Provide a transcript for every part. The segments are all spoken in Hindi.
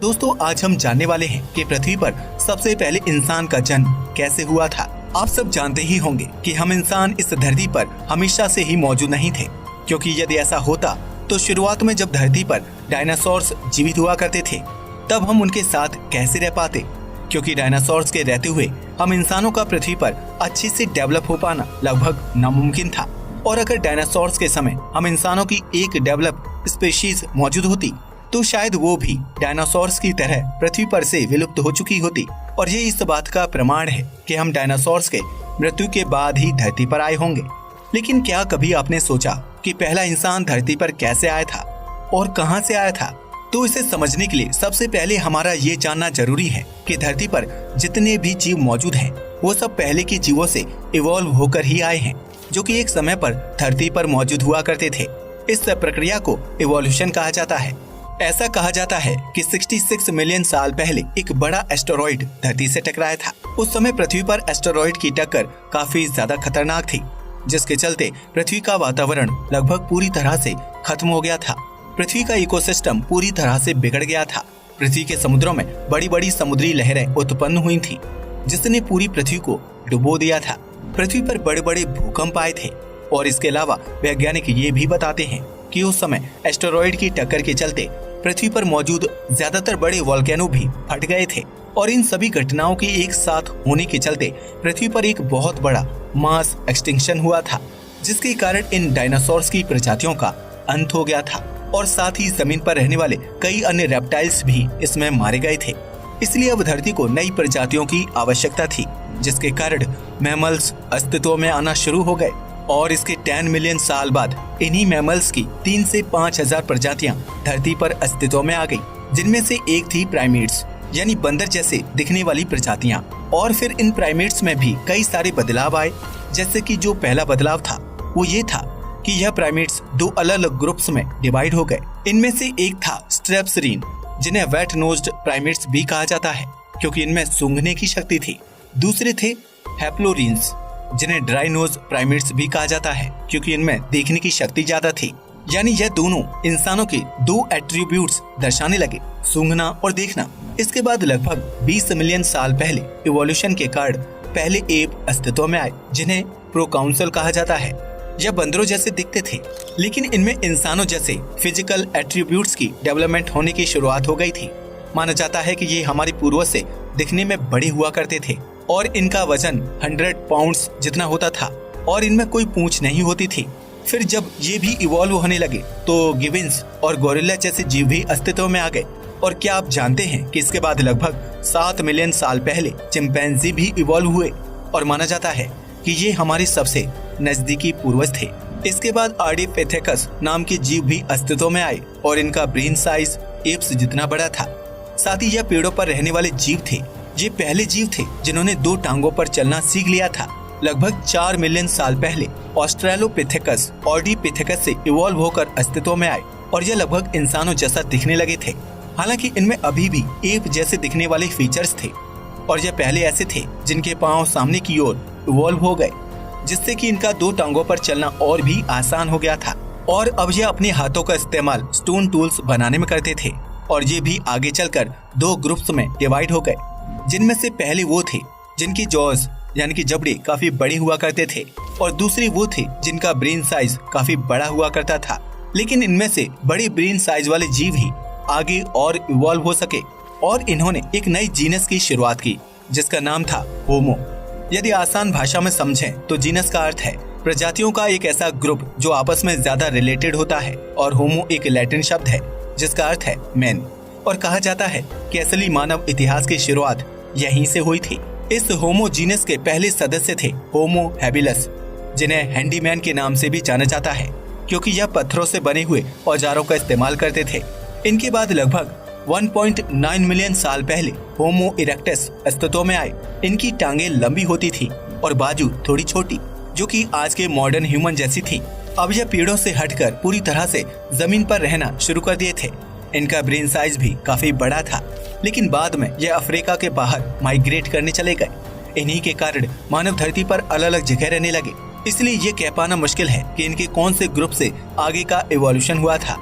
दोस्तों आज हम जानने वाले हैं कि पृथ्वी पर सबसे पहले इंसान का जन्म कैसे हुआ था। आप सब जानते ही होंगे कि हम इंसान इस धरती पर हमेशा से ही मौजूद नहीं थे, क्योंकि यदि ऐसा होता तो शुरुआत में जब धरती पर डायनासोर्स जीवित हुआ करते थे तब हम उनके साथ कैसे रह पाते, क्योंकि डायनासोर्स के रहते हुए हम इंसानों का पृथ्वी पर अच्छे से डेवलप हो पाना लगभग नामुमकिन था। और अगर डायनासोर्स के समय हम इंसानों की एक डेवलप स्पीशीज मौजूद होती तो शायद वो भी डायनासोर्स की तरह पृथ्वी पर से विलुप्त हो चुकी होती। और ये इस बात का प्रमाण है कि हम डायनासोर्स के मृत्यु के बाद ही धरती पर आए होंगे। लेकिन क्या कभी आपने सोचा कि पहला इंसान धरती पर कैसे आया था और कहां से आया था? तो इसे समझने के लिए सबसे पहले हमारा ये जानना जरूरी है कि धरती पर जितने भी जीव मौजूद हैं वो सब पहले के जीवों से इवॉल्व होकर ही आए हैं, जो कि एक समय पर धरती पर मौजूद हुआ करते थे। इस प्रक्रिया को इवोल्यूशन कहा जाता है। ऐसा कहा जाता है कि 66 मिलियन साल पहले एक बड़ा एस्टेरॉइड धरती से टकराया था। उस समय पृथ्वी पर एस्टेरॉइड की टक्कर काफी ज्यादा खतरनाक थी, जिसके चलते पृथ्वी का वातावरण लगभग पूरी तरह से खत्म हो गया था। पृथ्वी का इकोसिस्टम पूरी तरह से बिगड़ गया था। पृथ्वी के समुद्रों में बड़ी बड़ी समुद्री लहरें उत्पन्न हुई थी, जिसने पूरी पृथ्वी को डुबो दिया था। पृथ्वी पर बड़े बड़े भूकंप आए थे और इसके अलावा वैज्ञानिक ये भी बताते हैं कि उस समय एस्टेरॉइड की टक्कर के चलते पृथ्वी पर मौजूद ज्यादातर बड़े वोल्केनो भी फट गए थे। और इन सभी घटनाओं के एक साथ होने के चलते पृथ्वी पर एक बहुत बड़ा मास एक्सटिंक्शन हुआ था, जिसके कारण इन डायनासोर्स की प्रजातियों का अंत हो गया था और साथ ही जमीन पर रहने वाले कई अन्य रेप्टाइल्स भी इसमें मारे गए थे। इसलिए अब धरती को नई प्रजातियों की आवश्यकता थी, जिसके कारण मैमल्स अस्तित्व में आना शुरू हो गए। और इसके 10 मिलियन साल बाद इन्हीं मैमल्स की 3 से 5,000 प्रजातियां धरती पर अस्तित्व में आ गई, जिनमें से एक थी प्राइमेट्स यानी बंदर जैसे दिखने वाली प्रजातियां। और फिर इन प्राइमेट्स में भी कई सारे बदलाव आए, जैसे कि जो पहला बदलाव था वो ये था कि यह प्राइमेट्स 2 अलग अलग ग्रुप्स में डिवाइड हो गए। इनमें से एक था स्ट्रेप्सरीन, जिन्हें वेट नोज्ड प्राइमेट्स भी कहा जाता है, क्योंकि इनमें सूंघने की शक्ति थी। दूसरे थे हैप्लोरीन्स, जिन्हें ड्राई नोज प्राइमेट्स भी कहा जाता है, क्योंकि इनमें देखने की शक्ति ज्यादा थी। यानी यह दोनों इंसानों के 2 एट्रीब्यूट्स दर्शाने लगे, सूंघना और देखना। इसके बाद लगभग 20 मिलियन साल पहले इवोल्यूशन के कारण पहले एप अस्तित्व में आए, जिन्हें प्रोकाउंसल कहा जाता है। यह बंदरों जैसे दिखते थे, लेकिन इनमें इंसानों जैसे फिजिकल एट्रीब्यूट्स की डेवलपमेंट होने की शुरुआत हो गई थी। माना जाता है कि ये हमारे पूर्वज से दिखने में बड़े हुआ करते थे और इनका वजन 100 पाउंड्स जितना होता था और इनमें कोई पूंछ नहीं होती थी। फिर जब ये भी इवॉल्व होने लगे तो गिविंस और गोरिल्ला जैसे जीव भी अस्तित्व में आ गए। और क्या आप जानते हैं कि इसके बाद लगभग 7 मिलियन साल पहले चिंपैंजी भी इवॉल्व हुए और माना जाता है कि ये हमारे सबसे नजदीकी पूर्वज थे। इसके बाद आर्डिपिथेकस नाम के जीव भी अस्तित्व में आए और इनका ब्रेन साइज एप्स जितना बड़ा था। साथ ही यह पेड़ों पर रहने वाले जीव थे। ये पहले जीव थे जिन्होंने 2 टांगों पर चलना सीख लिया था। लगभग 4 मिलियन साल पहले ऑस्ट्रेलोपिथेकस ऑर्डिपिथेकस से इवॉल्व होकर अस्तित्व में आए और यह लगभग इंसानों जैसा दिखने लगे थे। हालांकि इनमें अभी भी एप जैसे दिखने वाले फीचर्स थे और यह पहले ऐसे थे जिनके पांव सामने की ओर इवॉल्व हो गए, जिससे कि इनका 2 टांगों पर चलना और भी आसान हो गया था। और अब यह अपने हाथों का इस्तेमाल स्टोन टूल्स बनाने में करते थे। और ये भी आगे चलकर 2 ग्रुप्स में डिवाइड हो गए, जिनमें से पहले वो थे जिनकी जॉज यानी कि जबड़े काफी बड़े हुआ करते थे और दूसरे वो थे जिनका ब्रेन साइज काफी बड़ा हुआ करता था। लेकिन इनमें से बड़े ब्रेन साइज वाले जीव ही आगे और इवॉल्व हो सके और इन्होंने एक नई जीनस की शुरुआत की, जिसका नाम था होमो। यदि आसान भाषा में समझें तो जीनस का अर्थ है प्रजातियों का एक ऐसा ग्रुप जो आपस में ज्यादा रिलेटेड होता है, और होमो एक लैटिन शब्द है जिसका अर्थ है मैन। और कहा जाता है कि असली मानव इतिहास की शुरुआत यहीं से हुई थी। इस होमो जीनस के पहले सदस्य थे होमो हैबिलस, जिन्हें हैंडीमैन के नाम से भी जाना जाता है, क्योंकि यह पत्थरों से बने हुए औजारों का इस्तेमाल करते थे। इनके बाद लगभग 1.9 मिलियन साल पहले होमो इरेक्टस अस्तित्व में आए। इनकी टांगे लंबी होती थी और बाजू थोड़ी छोटी, जो कि आज के मॉडर्न ह्यूमन जैसी थी। अब यह पेड़ों से हटकर पूरी तरह से जमीन पर रहना शुरू कर दिए थे। इनका ब्रेन साइज भी काफी बड़ा था, लेकिन बाद में यह अफ्रीका के बाहर माइग्रेट करने चले गए। इन्हीं के कारण मानव धरती पर अलग अलग जगह रहने लगे। इसलिए ये कह पाना मुश्किल है कि इनके कौन से ग्रुप से आगे का इवोल्यूशन हुआ था,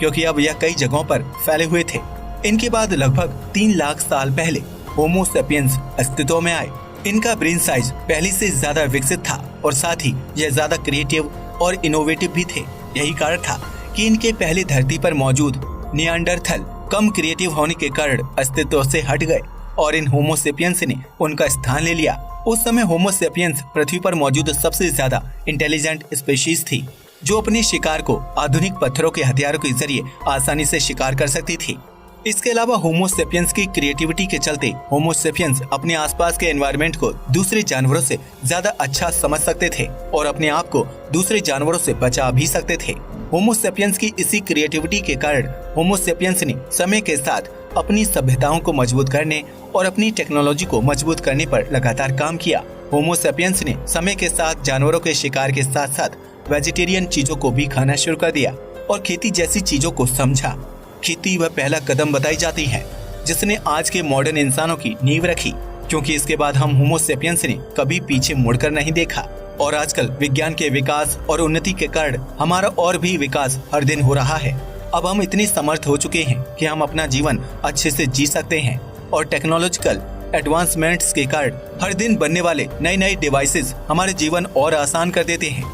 क्योंकि अब यह कई जगहों पर फैले हुए थे। इनके बाद लगभग 3 लाख साल पहले होमो सेपियंस अस्तित्व में आए। इनका ब्रेन साइज पहले से ज्यादा विकसित था और साथ ही यह ज्यादा क्रिएटिव और इनोवेटिव भी थे। यही कारण था कि इनके पहले धरती पर मौजूद निएंडरथल कम क्रिएटिव होने के कारण अस्तित्व से हट गए और इन होमो सेपियंस ने उनका स्थान ले लिया। उस समय होमो सेपियंस पृथ्वी पर मौजूद सबसे ज्यादा इंटेलिजेंट स्पीशीज थी, जो अपने शिकार को आधुनिक पत्थरों के हथियारों के जरिए आसानी से शिकार कर सकती थी। इसके अलावा होमो सेपियंस की क्रिएटिविटी के चलते होमो सेपियंस अपने आसपास के एनवायरनमेंट को दूसरे जानवरों से ज्यादा अच्छा समझ सकते थे और अपने आप को दूसरे जानवरों से बचा भी सकते थे। होमो सेपियंस की इसी क्रिएटिविटी के कारण होमो सेपियंस ने समय के साथ अपनी सभ्यताओं को मजबूत करने और अपनी टेक्नोलॉजी को मजबूत करने पर लगातार काम किया। होमो सेपियंस ने समय के साथ जानवरों के शिकार के साथ साथ वेजिटेरियन चीजों को भी खाना शुरू कर दिया और खेती जैसी चीजों को समझा। खेती वह पहला कदम बताई जाती है जिसने आज के मॉडर्न इंसानों की नींव रखी, क्योंकि इसके बाद हम होमो सेपियंस ने कभी पीछे मुड़कर नहीं देखा। और आजकल विज्ञान के विकास और उन्नति के कारण हमारा और भी विकास हर दिन हो रहा है। अब हम इतने समर्थ हो चुके हैं कि हम अपना जीवन अच्छे से जी सकते हैं और टेक्नोलॉजिकल एडवांसमेंट्स के कारण हर दिन बनने वाले नए नए डिवाइसेस हमारे जीवन और आसान कर देते हैं।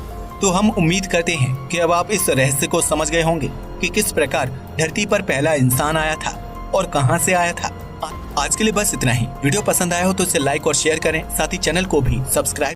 तो हम उम्मीद करते हैं कि अब आप इस रहस्य को समझ गए होंगे कि किस प्रकार धरती पर पहला इंसान आया था और कहां से आया था। आज के लिए बस इतना ही। वीडियो पसंद आया हो तो इसे लाइक और शेयर करें, साथ ही चैनल को भी सब्सक्राइब